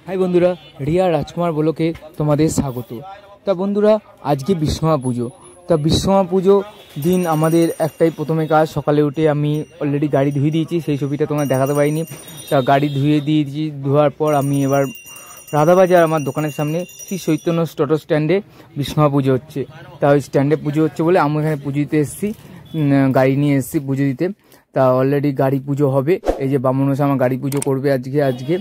High বন্ধুরা, রিয়া রাজকুমার ব্লকে তোমাদের স্বাগত। তা বন্ধুরা, আজকে বিশ্বকর্মা পুজো। তা বিশ্বকর্মা পুজো দিন আমাদের একটাই প্রথমে কাজ, সকালে উঠে আমি অলরেডি গাড়ি ধুয়ে দিয়েছি, সেই ছবিটা তোমার দেখাতে পারিনি। তা গাড়ি ধুয়ে দিয়েছি, ধোয়ার পর আমি এবার রাধাবাজার আমার দোকানের সামনে শ্রী চৈতন্য টোটো স্ট্যান্ডে বিশ্বকর্মা পুজো হচ্ছে। তা ওই স্ট্যান্ডে পুজো হচ্ছে বলে আমি এখানে পুজো দিতে এসেছি, গাড়ি নিয়ে এসেছি পুজো দিতে। তা অলরেডি গাড়ি পুজো হবে, এই যে বামুন মশাই আমার গাড়ি পুজো করবে আজকে।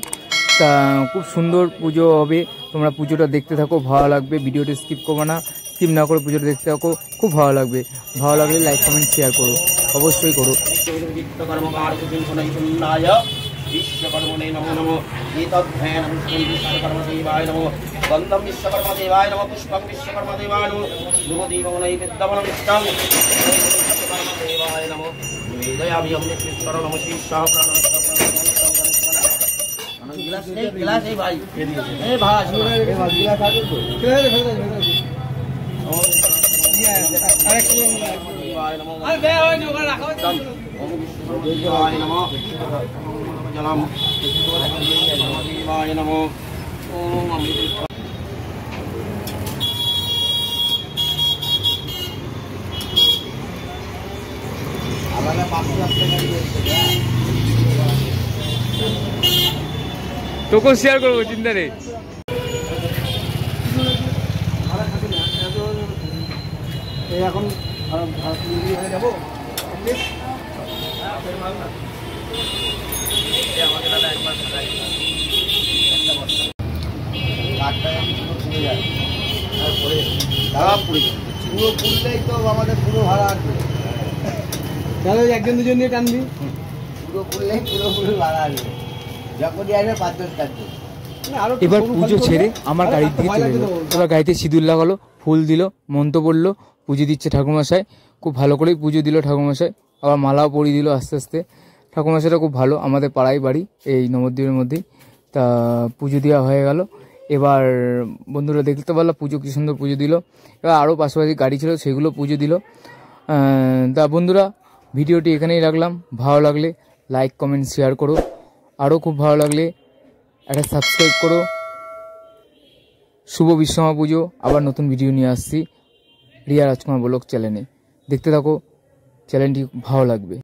তা খুব সুন্দর পুজো হবে, তোমরা পুজোটা দেখতে থাকো, ভালো লাগবে। ভিডিওটা স্কিপ করবে না, স্কিপ না করে পুজোটা দেখতে থাকো, খুব ভালো লাগবে। ভালো লাগলে লাইক কমেন্ট শেয়ার করো, অবশ্যই করো। विश्वकर्मणे नमो नमो एतद्भयनं विश्वकर्मदेवाय नमो गन्धं विश्वकर्मदेवाय नमो पुष्पं विश्वकर्मदेवाय नमो धूपदीपं नैवेद्यमनं इष्टं विश्वकर्मदेवाय नमो निवेदयामि अमृतस्वरं नमः शिष्यः गिलास है भाई ए भाई गिलास आ तो देवाय नमो अरे बे हो जो रखो ओम विश्वकर्मदेवाय नमो जलम देवाय नमो ओम अमृत हमारा 5 लाख টাকা দিয়েছে তোকে শেয়ার করব চিন্তা নেই। এখন যাবো পুরো পুরলেই তো আমাদের পুরো ভাড়া আসবে, তাহলে একজন দুজন নিয়ে টানবি, পুরো পুরলেই পুরো ভাড়া আসবে, যখনই আসবে 5-10 টাকা। এবার পুজো ছেড়ে আমার গাড়ির দিকে চলে গেল। এবার গাড়িতে সিঁদুর লাগালো, ফুল দিল, মন্ত্র পড়লো, পুজো দিচ্ছে ঠাকুরমশাই। খুব ভালো করেই পুজো দিল ঠাকুরমশাই, আবার মালাও পরিয়ে দিল আস্তে আস্তে। ঠাকুরমশাইটা খুব ভালো, আমাদের পাড়ায় বাড়ি এই নবদ্বীপের মধ্যেই। তা পুজো দেওয়া হয়ে গেল। এবার বন্ধুরা দেখতে পারলাম পুজো কী সুন্দর পুজো দিল। এবার আরও পাশাপাশি গাড়ি ছিল, সেগুলো পুজো দিল। তা বন্ধুরা, ভিডিওটি এখানেই রাখলাম। ভালো লাগলে লাইক কমেন্ট শেয়ার করো, আরও খুব ভালো লাগলে একটা সাবস্ক্রাইব করো। শুভ বিশ্বকর্মা পুজো, আবার নতুন ভিডিও নিয়ে আসছি রিয়া রাজকুমার ব্লগ চ্যানেলে। দেখতে থাকো, চ্যানেলটি ভালো লাগবে।